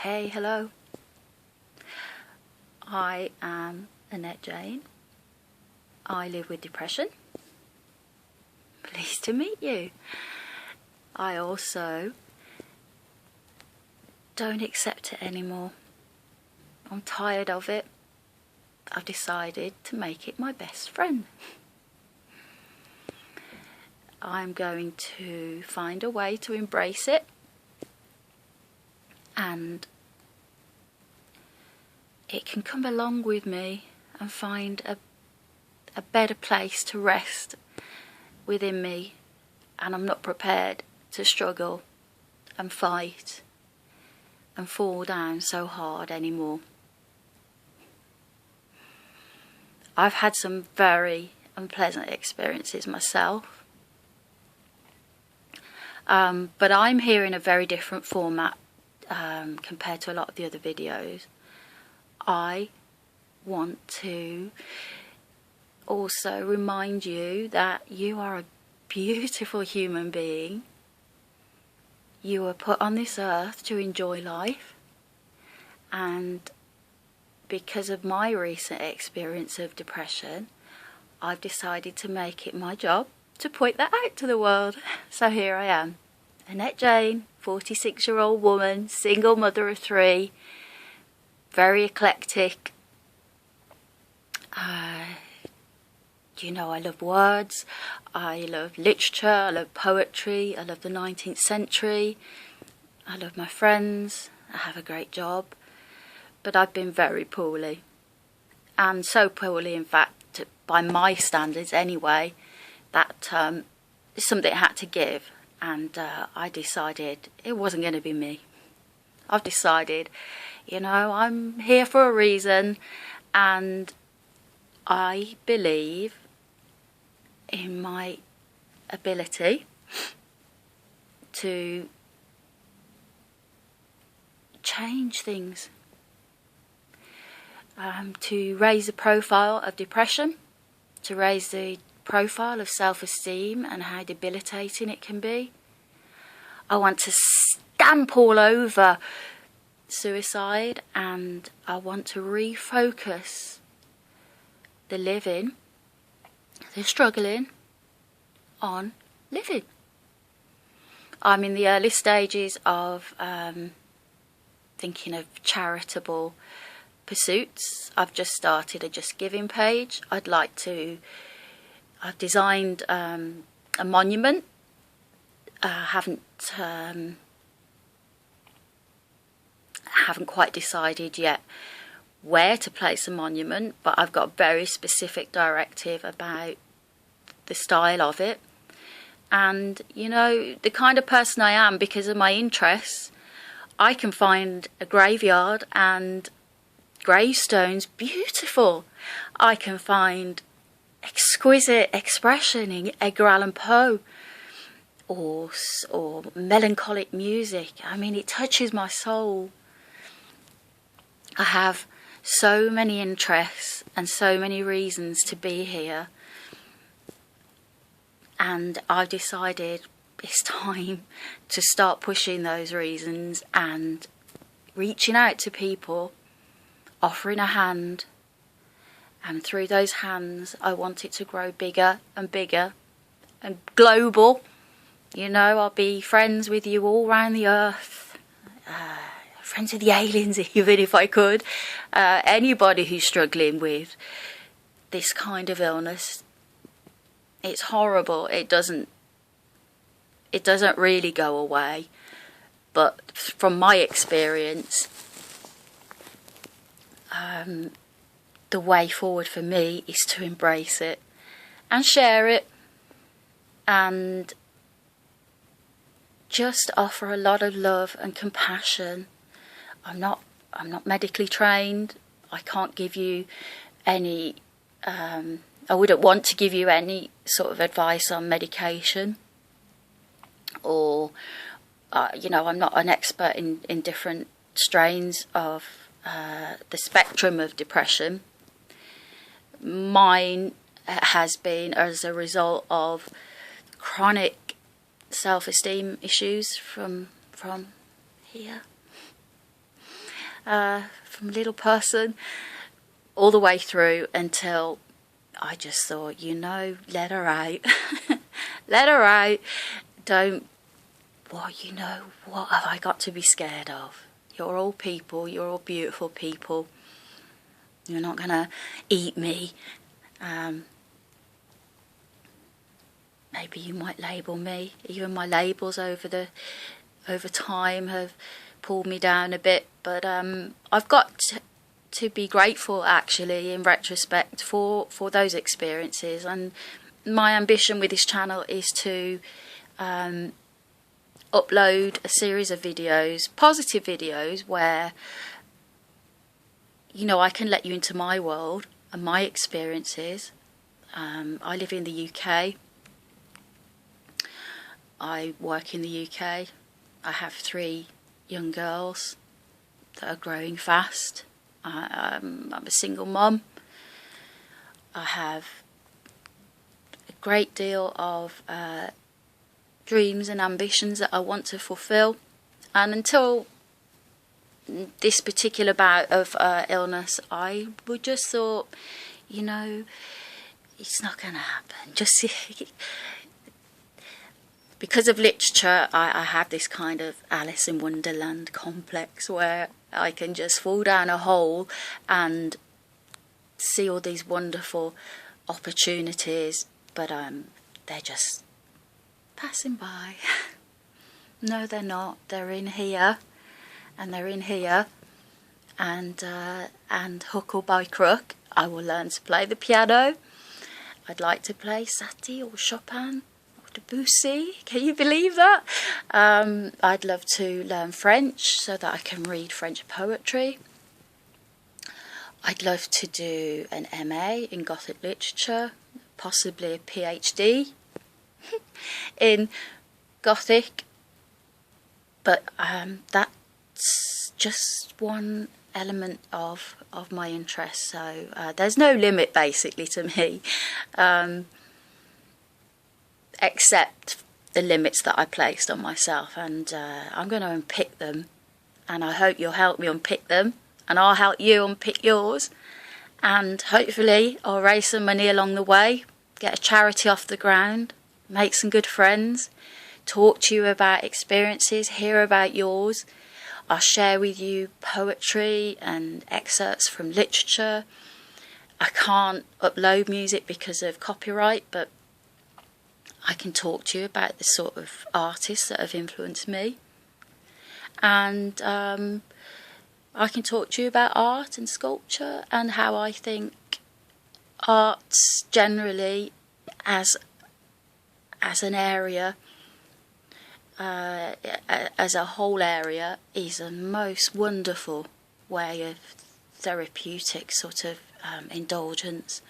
Hey, hello. I am Annette Jane. I live with depression. Pleased to meet you. I also don't accept it anymore. I'm tired of it. I've decided to make it my best friend. I'm going to find a way to embrace it, and it can come along with me and find a better place to rest within me, and I'm not prepared to struggle and fight and fall down so hard anymore. I've had some very unpleasant experiences myself, but I'm here in a very different format compared to a lot of the other videos. I want to also remind you that you are a beautiful human being. You were put on this earth to enjoy life, and because of my recent experience of depression, I've decided to make it my job to point that out to the world. So here I am, Annette Jane, 46-year-old woman, single mother of 3, very eclectic. I love words, I love literature, I love poetry, I love the 19th century, I love my friends, I have a great job, but I've been very poorly. And so poorly, in fact, by my standards anyway, that something had to give, and I decided it wasn't going to be me. I've decided, I'm here for a reason, and I believe in my ability to change things, to raise the profile of depression, to raise the profile of self-esteem and how debilitating it can be. I want to stamp all over suicide, and I want to refocus the living, the struggling, on living. I'm in the early stages of thinking of charitable pursuits. I've just started a Just Giving page. I've designed a monument. I haven't quite decided yet where to place a monument, but I've got a very specific directive about the style of it. And the kind of person I am, because of my interests, I can find a graveyard and gravestones beautiful. I can find exquisite expression in Edgar Allan Poe, or melancholic music. I mean, it touches my soul. I have so many interests and so many reasons to be here, and I've decided it's time to start pushing those reasons and reaching out to people, offering a hand, and through those hands I want it to grow bigger and bigger and global. I'll be friends with you all around the earth, friends with the aliens even if I could. Anybody who's struggling with this kind of illness, it's horrible. It doesn't really go away, but from my experience, the way forward for me is to embrace it and share it, and just offer a lot of love and compassion. I'm not medically trained. I can't give you any I wouldn't want to give you any sort of advice on medication, or I'm not an expert in different strains of the spectrum of depression. Mine has been as a result of chronic self-esteem issues from here. from a little person all the way through until I just thought, let her out. Let her out. Don't, what have I got to be scared of? You're all people, you're all beautiful people. You're not going to eat me. Maybe you might label me. Even my labels over time have pulled me down a bit. But I've got to be grateful, actually, in retrospect, for those experiences. And my ambition with this channel is to upload a series of videos, positive videos, where I can let you into my world and my experiences. I live in the UK. I work in the UK. I have 3 young girls that are growing fast. I'm a single mum. I have a great deal of dreams and ambitions that I want to fulfill. And until this particular bout of illness, I would just thought, it's not going to happen. Just because of literature, I have this kind of Alice in Wonderland complex where I can just fall down a hole and see all these wonderful opportunities, but they're just passing by. No, they're not. They're in here, and they're in here, and hook or by crook, I will learn to play the piano. I'd like to play Satie or Chopin or Debussy. Can you believe that? I'd love to learn French so that I can read French poetry. I'd love to do an MA in Gothic literature, possibly a PhD in Gothic. But that's just one element of my interest. So there's no limit, basically, to me, except the limits that I placed on myself. And I'm going to unpick them. And I hope you'll help me unpick them. And I'll help you unpick yours. And hopefully I'll raise some money along the way, get a charity off the ground, make some good friends, talk to you about experiences, hear about yours. I'll share with you poetry and excerpts from literature. I can't upload music because of copyright, but I can talk to you about the sort of artists that have influenced me. And I can talk to you about art and sculpture and how I think arts generally as an area, as a whole area, is a most wonderful way of therapeutic sort of indulgence.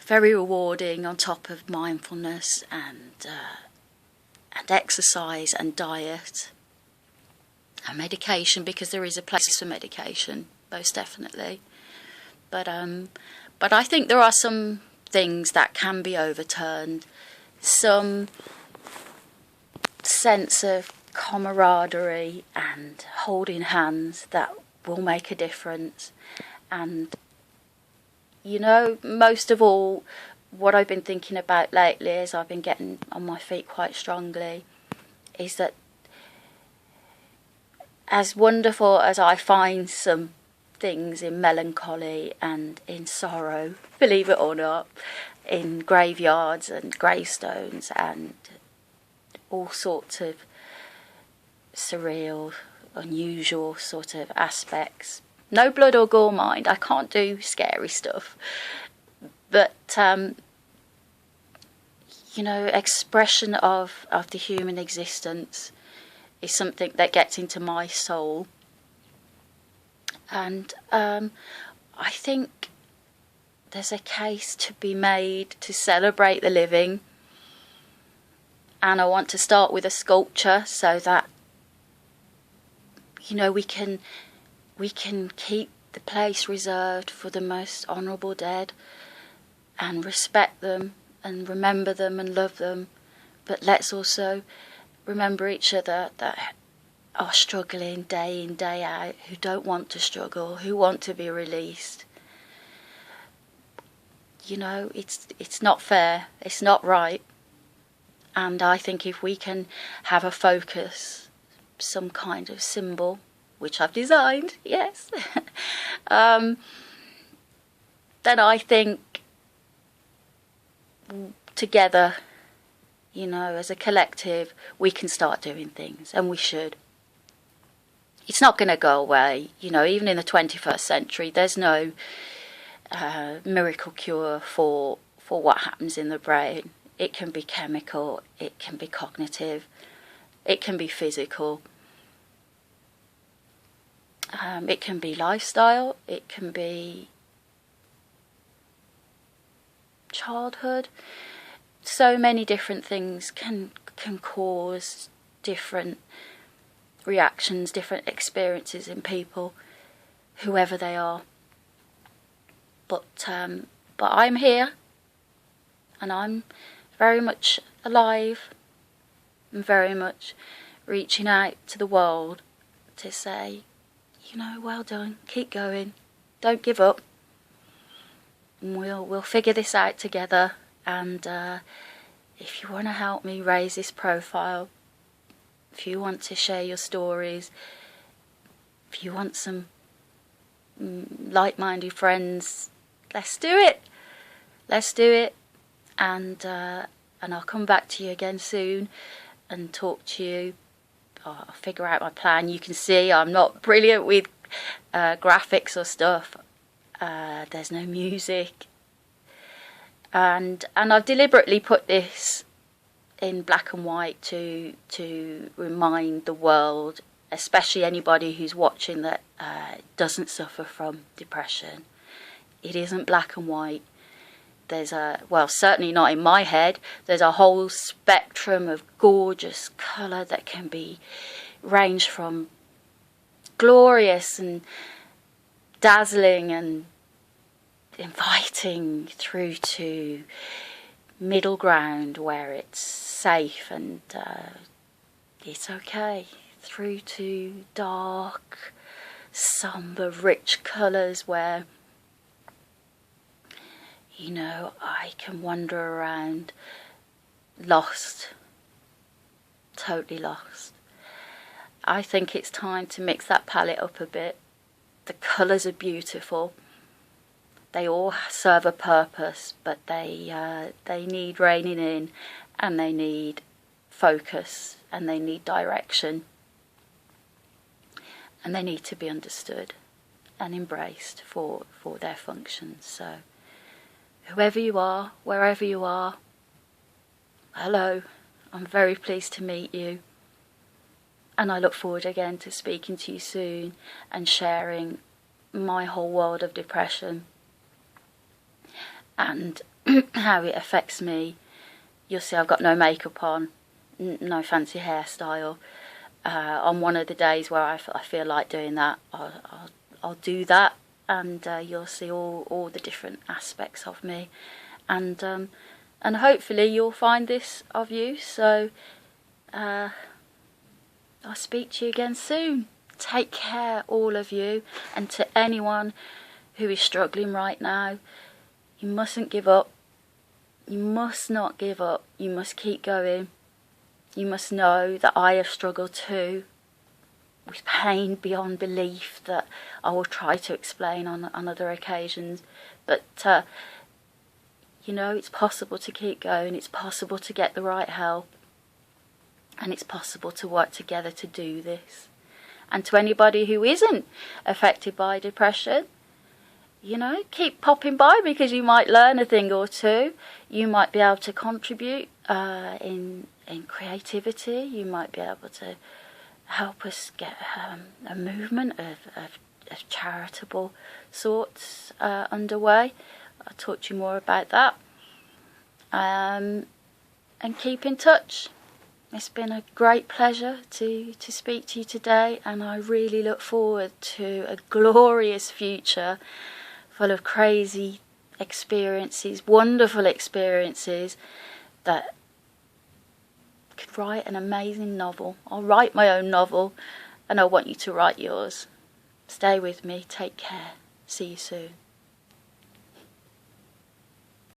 Very rewarding, on top of mindfulness and exercise and diet and medication, because there is a place for medication, most definitely. But I think there are some things that can be overturned. Some sense of camaraderie and holding hands that will make a difference. And most of all, what I've been thinking about lately, as I've been getting on my feet quite strongly, is that as wonderful as I find some things in melancholy and in sorrow, believe it or not, in graveyards and gravestones and all sorts of surreal, unusual sort of aspects. No blood or gore, mind. I can't do scary stuff. But, expression of the human existence is something that gets into my soul. And I think there's a case to be made to celebrate the living. And I want to start with a sculpture so that, we can keep the place reserved for the most honourable dead and respect them and remember them and love them. But let's also remember each other, that are struggling day in, day out, who don't want to struggle, who want to be released. You know, it's not fair, it's not right. And I think if we can have a focus, some kind of symbol, which I've designed, yes, then I think together, you know, as a collective, we can start doing things, and we should. It's not going to go away, you know, even in the 21st century, there's no miracle cure for what happens in the brain. It can be chemical, it can be cognitive, it can be physical, it can be lifestyle, it can be childhood. So many different things can cause different reactions, different experiences in people, whoever they are. But I'm here, and I'm very much alive, and very much reaching out to the world to say, you know, well done, keep going, don't give up, and we'll figure this out together. And if you want to help me raise this profile, if you want to share your stories, if you want some like-minded friends, let's do it. Let's do it. And I'll come back to you again soon and talk to you. I'll figure out my plan. You can see I'm not brilliant with graphics or stuff. There's no music. And I've deliberately put this in black and white to remind the world, especially anybody who's watching, that doesn't suffer from depression. It isn't black and white. There's certainly not in my head. There's a whole spectrum of gorgeous colour that can be ranged from glorious and dazzling and inviting through to middle ground where it's safe and it's okay, through to dark, sombre, rich colours where, you know, I can wander around lost, totally lost. I think it's time to mix that palette up a bit. The colours are beautiful. They all serve a purpose, but they need reining in, and they need focus, and they need direction, and they need to be understood and embraced for their functions. So whoever you are, wherever you are, hello, I'm very pleased to meet you, and I look forward again to speaking to you soon and sharing my whole world of depression and how it affects me. You'll see I've got no makeup on, no fancy hairstyle. On one of the days where I feel like doing that, I'll do that, and you'll see all the different aspects of me, and hopefully you'll find this of use. So I'll speak to you again soon. Take care, all of you, and to anyone who is struggling right now, you mustn't give up. You must not give up. You must keep going. You must know that I have struggled too, with pain beyond belief that I will try to explain on other occasions. But, you know, it's possible to keep going. It's possible to get the right help. And it's possible to work together to do this. And to anybody who isn't affected by depression, you know, keep popping by, because you might learn a thing or two. You might be able to contribute in creativity. You might be able to help us get a movement of charitable sorts underway. I'll talk to you more about that. And keep in touch. It's been a great pleasure to speak to you today, and I really look forward to a glorious future full of crazy experiences, wonderful experiences that could write an amazing novel. I'll write my own novel, and I want you to write yours. Stay with me. Take care. See you soon.